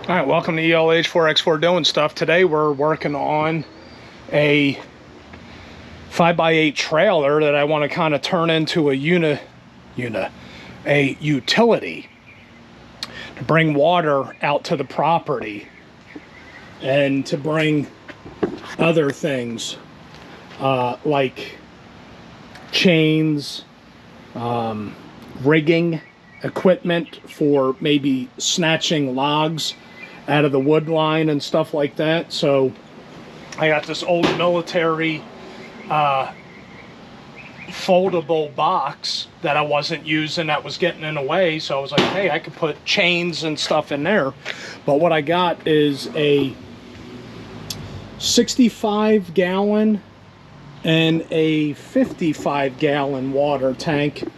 All right, welcome to ELH4X4 Doing Stuff. Today we're working on a 5x8 trailer that I want to kind of turn into a utility to bring water out to the property and to bring other things like chains, rigging equipment for maybe snatching logs out of the wood line and stuff like that. So I got this old military foldable box that I wasn't using that was getting in the way, so I was like, hey, I could put chains and stuff in there. But what I got is a 65-gallon and a 55-gallon water tank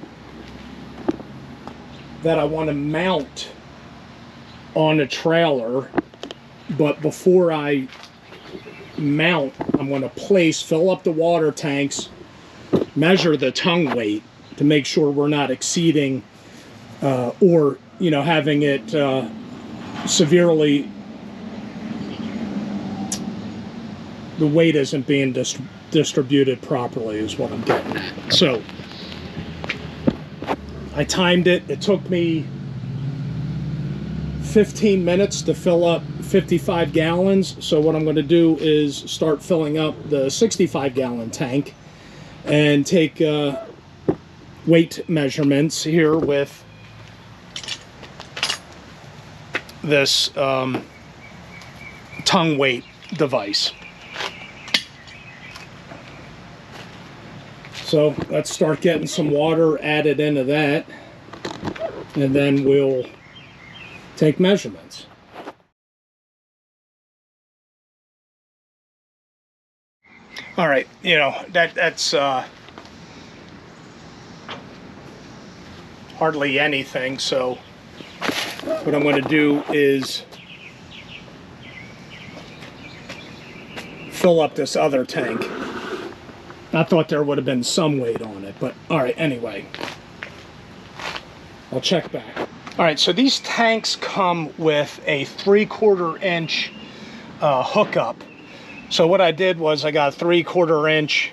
that I want to mount on a trailer. But before I mount, I'm going to fill up the water tanks, measure the tongue weight to make sure we're not exceeding or having it severely, the weight isn't being distributed properly is what I'm getting at. So I timed it. It took me 15 minutes to fill up 55 gallons. So what I'm going to do is start filling up the 65-gallon tank and take weight measurements here with this tongue weight device. So let's start getting some water added into that, and then we'll take measurements. All right, that's hardly anything. So what I'm going to do is fill up this other tank. I thought there would have been some weight on it, but all right, anyway, I'll check back. All right, so these tanks come with a 3/4 inch hookup. So what I did was I got a 3/4 inch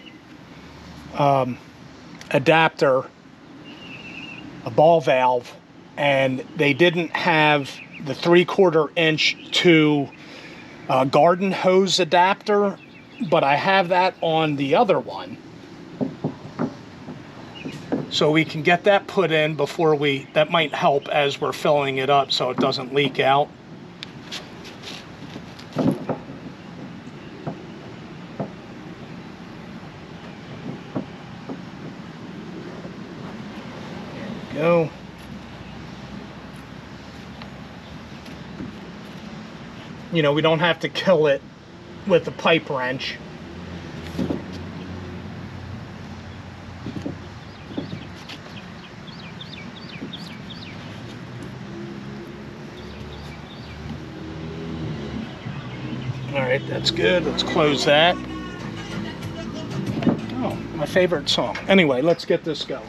adapter, a ball valve, and they didn't have the 3/4 inch to garden hose adapter, but I have that on the other one. So we can get that put in before that might help as we're filling it up so it doesn't leak out. There we go. We don't have to kill it with a pipe wrench. All right, that's good. Let's close that. Oh, my favorite song. Anyway, let's get this going.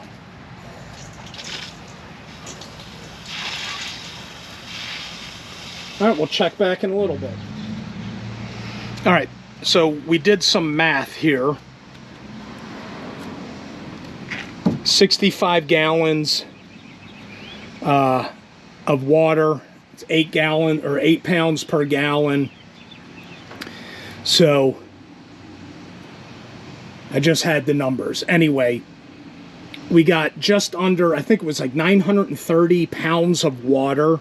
All right, we'll check back in a little bit. All right, so we did some math here. 65 gallons of water. It's 8 pounds per gallon. So I just had the numbers. Anyway, we got just under, I think it was like 930 pounds of water.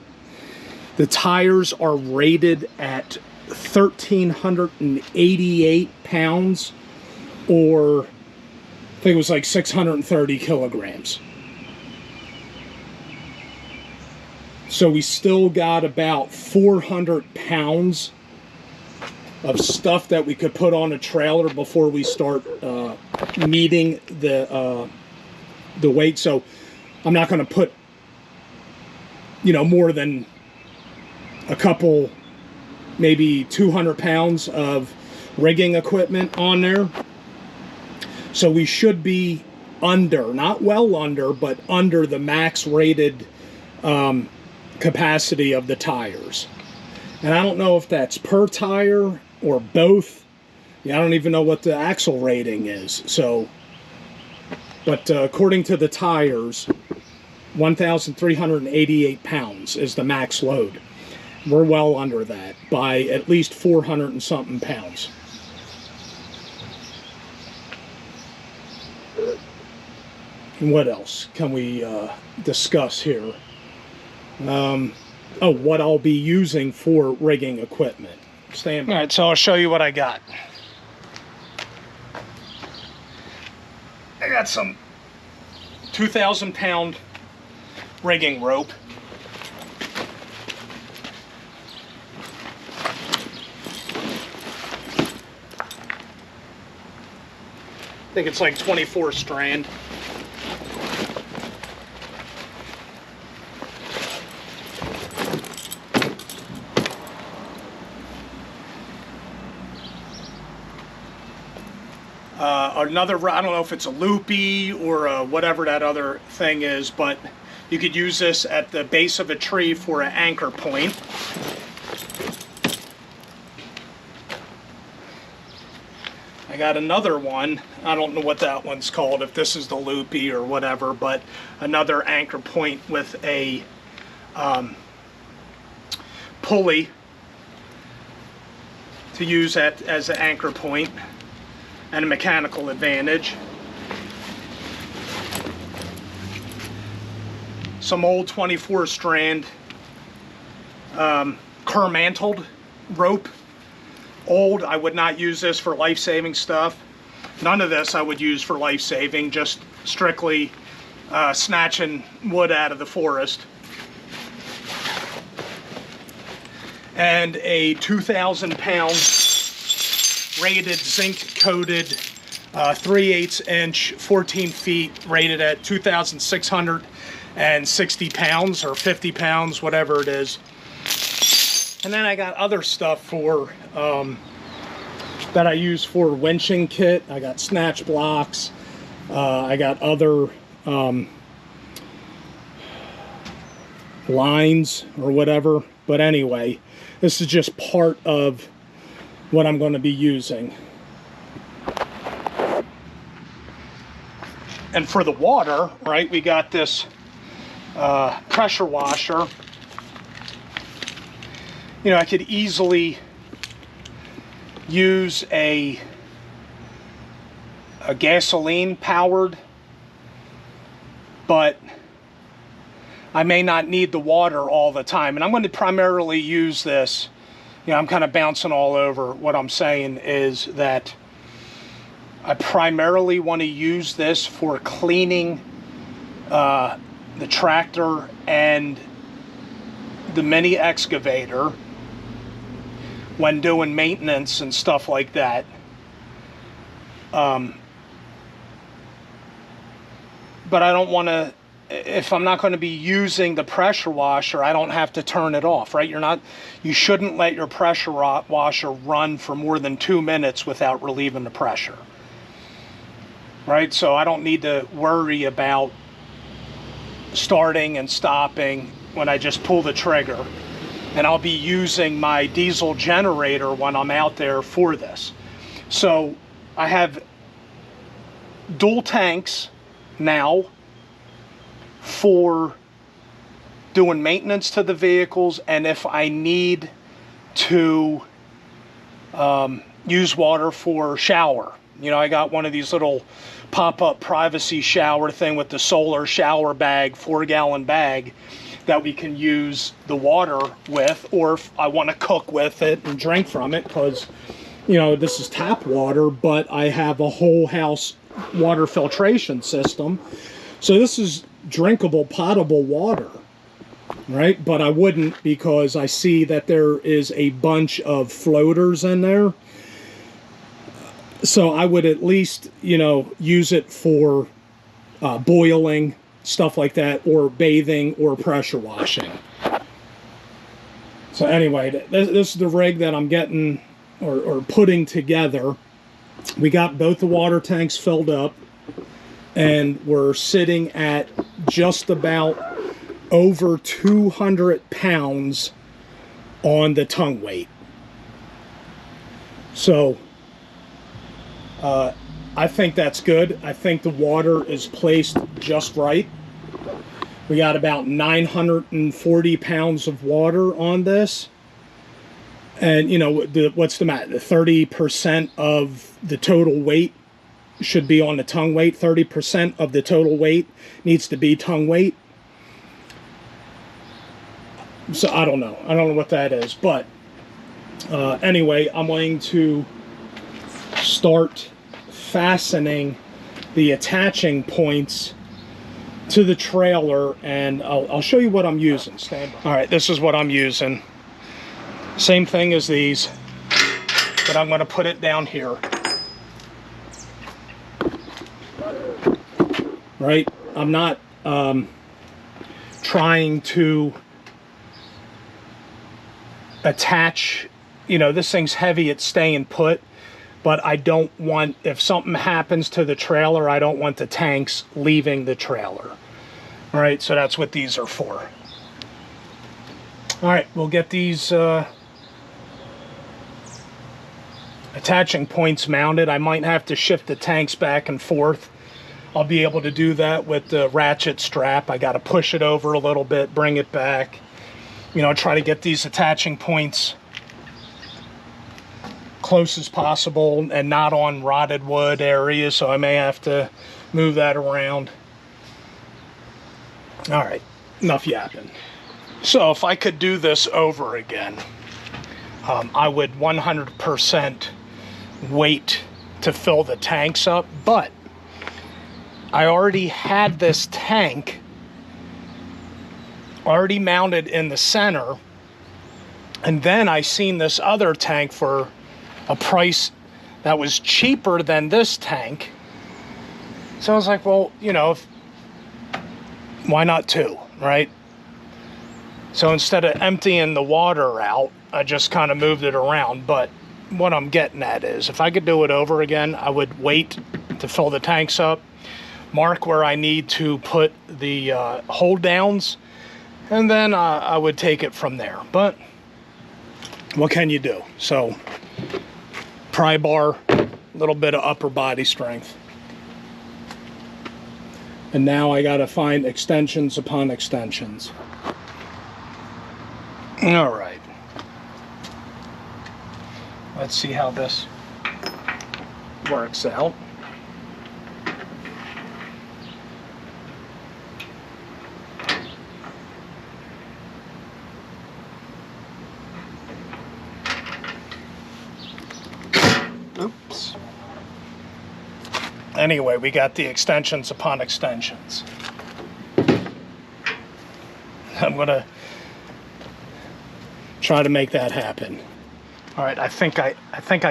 The tires are rated at 1,388 pounds, or I think it was like 630 kilograms. So we still got about 400 pounds of stuff that we could put on a trailer before we start meeting the weight. So I'm not going to put more than a couple, maybe 200 pounds of rigging equipment on there. So we should be under, not well under, but under the max rated capacity of the tires. And I don't know if that's per tire or both. Yeah, I don't even know what the axle rating is. So, but according to the tires, 1,388 pounds is the max load. We're well under that by at least 400 and something pounds. And what else can we discuss here? Oh, what I'll be using for rigging equipment. Stand by. All right, so I'll show you what I got. I got some 2,000 pound rigging rope. I think it's like 24 strand. Another, I don't know if it's a loopy or whatever that other thing is, but you could use this at the base of a tree for an anchor point. I got another one. I don't know what that one's called, if this is the loopy or whatever, but another anchor point with a pulley to use as an anchor point. And a mechanical advantage. Some old 24 strand Kerr-mantled rope. Old, I would not use this for life-saving stuff. None of this I would use for life-saving, just strictly snatching wood out of the forest. And a 2,000 pound rated zinc coated 3/8 inch 14 feet rated at 2,660 pounds or 50 pounds, whatever it is. And then I got other stuff for that I use for winching kit. I got snatch blocks. I got other lines or whatever. But anyway, this is just part of what I'm going to be using. And for the water, right, we got this pressure washer. You know, I could easily use a gasoline powered, but I may not need the water all the time. And I'm going to primarily use this. You know, I'm kind of bouncing all over. What I'm saying is that I primarily want to use this for cleaning the tractor and the mini excavator when doing maintenance and stuff like that. But I don't want to, if I'm not going to be using the pressure washer, I don't have to turn it off, right? You shouldn't let your pressure washer run for more than 2 minutes without relieving the pressure, right? So I don't need to worry about starting and stopping when I just pull the trigger. And I'll be using my diesel generator when I'm out there for this. So I have dual tanks now for doing maintenance to the vehicles, and if I need to use water for shower. You know, I got one of these little pop-up privacy shower thing with the solar shower bag, 4-gallon bag, that we can use the water with, or if I want to cook with it and drink from it, because, you know, this is tap water, but I have a whole house water filtration system. So this is drinkable, potable water, right? But I wouldn't, because I see that there is a bunch of floaters in there. So I would at least, you know, use it for boiling, stuff like that, or bathing or pressure washing. So anyway, this is the rig that I'm getting or putting together. We got both the water tanks filled up, and we're sitting at just about over 200 pounds on the tongue weight. So I think that's good. I think the water is placed just right. We got about 940 pounds of water on this. And, you know, what's the matter? The 30% of the total weight should be on the tongue weight. 30% of the total weight needs to be tongue weight. So I don't know. I don't know what that is. But anyway, I'm going to start fastening the attaching points to the trailer, and I'll show you what I'm using. Stand by. All right, this is what I'm using. Same thing as these, but I'm going to put it down here. Right? I'm not trying to attach, you know, this thing's heavy, it's staying put, but I don't want, if something happens to the trailer, I don't want the tanks leaving the trailer. All right, so that's what these are for. All right, we'll get these attaching points mounted. I might have to shift the tanks back and forth. I'll be able to do that with the ratchet strap. I got to push it over a little bit, bring it back. You know, try to get these attaching points close as possible and not on rotted wood areas, so I may have to move that around. All right, enough yapping. So if I could do this over again, I would 100% wait to fill the tanks up, but I already had this tank already mounted in the center, and then I seen this other tank for a price that was cheaper than this tank. So I was like, well, you know, why not two, right? So instead of emptying the water out, I just kind of moved it around. But what I'm getting at is, if I could do it over again, I would wait to fill the tanks up, mark where I need to put the hold downs, and then I would take it from there. But what can you do? So pry bar, a little bit of upper body strength. And now I got to find extensions upon extensions. All right. Let's see how this works out. Oops. Anyway, we got the extensions upon extensions. I'm going to try to make that happen. All right, I think I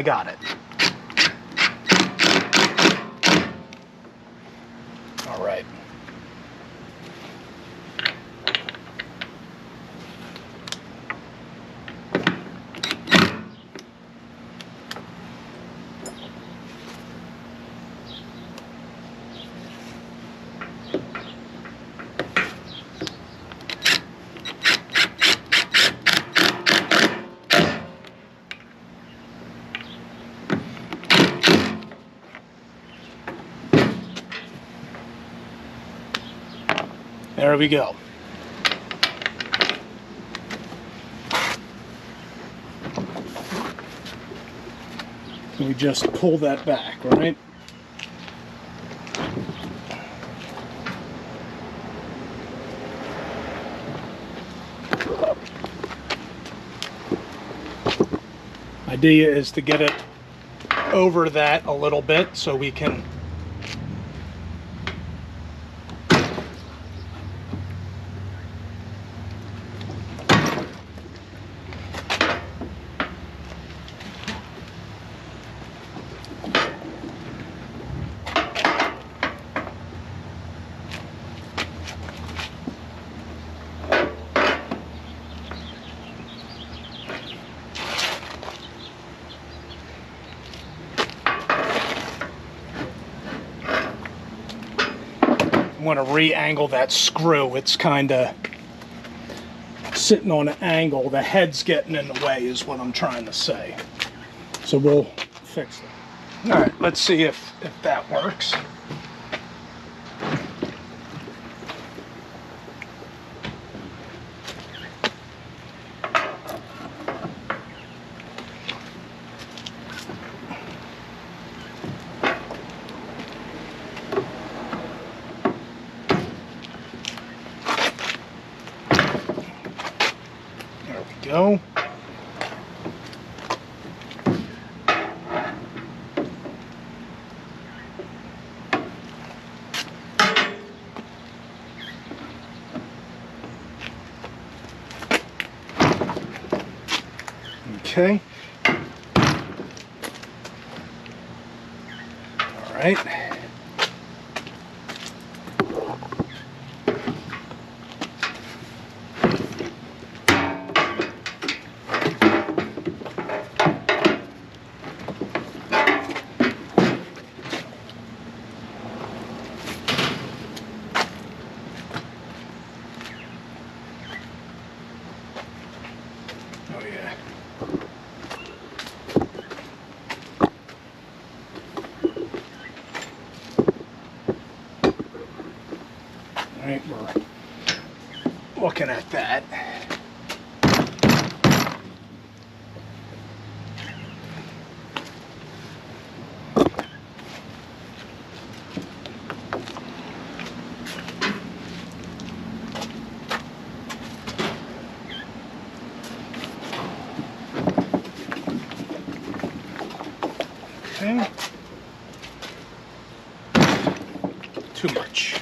got it. All right. There we go. We just pull that back, right? Idea is to get it over that a little bit so we can want to re-angle that screw. It's kind of sitting on an angle, the head's getting in the way is what I'm trying to say. So we'll fix that. All right, let's see if that works. Go. Okay. All right. Right, we're looking at that. Okay. Too much.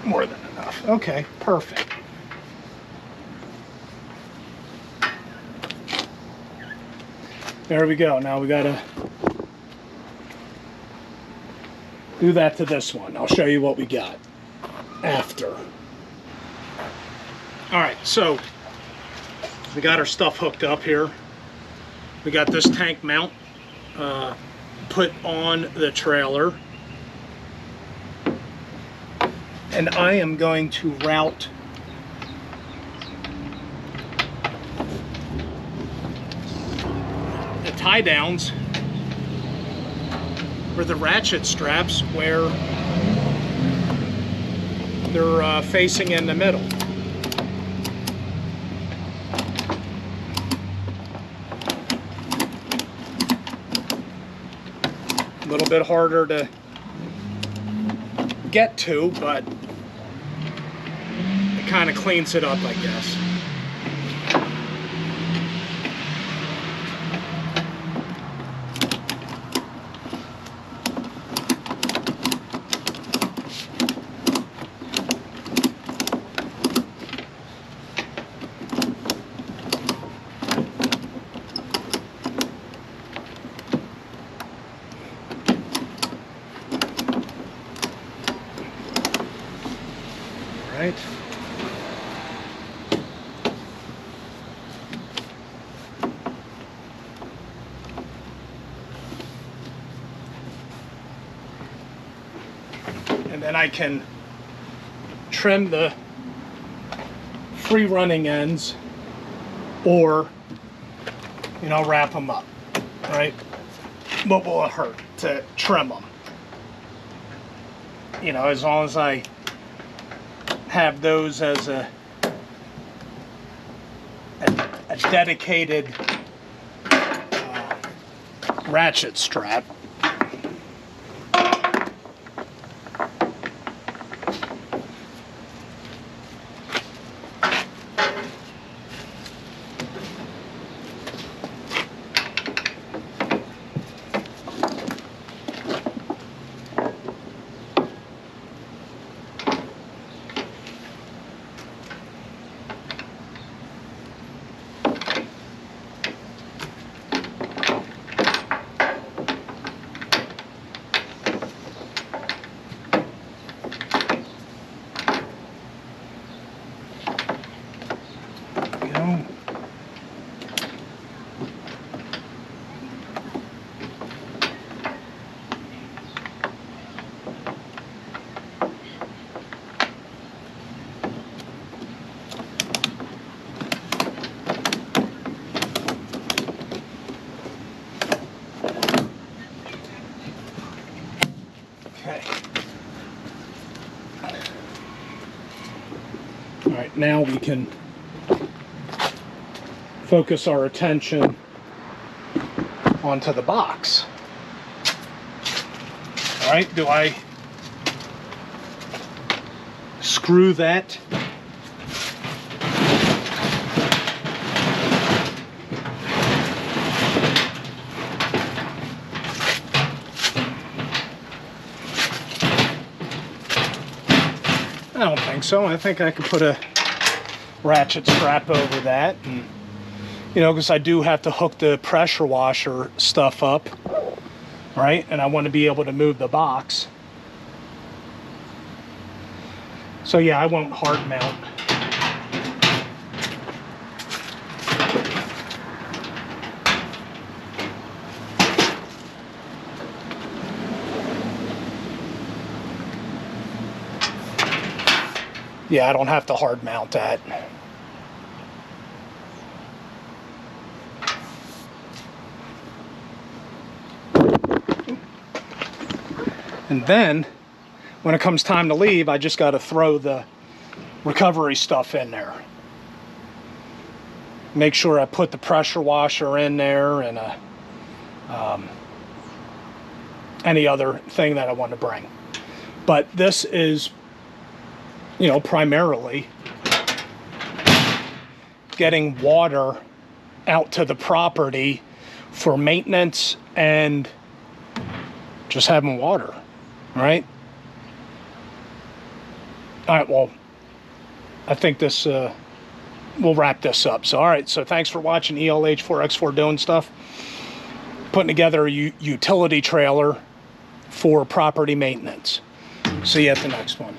More than enough. Okay, perfect. There we go. Now we gotta do that to this one. I'll show you what we got after. All right, so we got our stuff hooked up here. We got this tank mount put on the trailer. And I am going to route the tie downs or the ratchet straps where they're facing in the middle. A little bit harder to get to, but it kind of cleans it up, I guess. Right. And then I can trim the free running ends, or, you know, wrap them up, right? What will it hurt to trim them? You know, as long as I have those as a dedicated ratchet strap. Okay. All right, now we can focus our attention onto the box. All right, do I screw that I don't think so. I think I could put a ratchet strap over that, and, you know, because I do have to hook the pressure washer stuff up, right? And I want to be able to move the box. So yeah, I won't hard mount. Yeah, I don't have to hard mount that. And then, when it comes time to leave, I just got to throw the recovery stuff in there. Make sure I put the pressure washer in there and any other thing that I want to bring. But this is, you know, primarily getting water out to the property for maintenance and just having water, right? All right, well, I think this, we'll wrap this up. So, all right, so thanks for watching ELH4X4 doing stuff. Putting together a utility trailer for property maintenance. See you at the next one.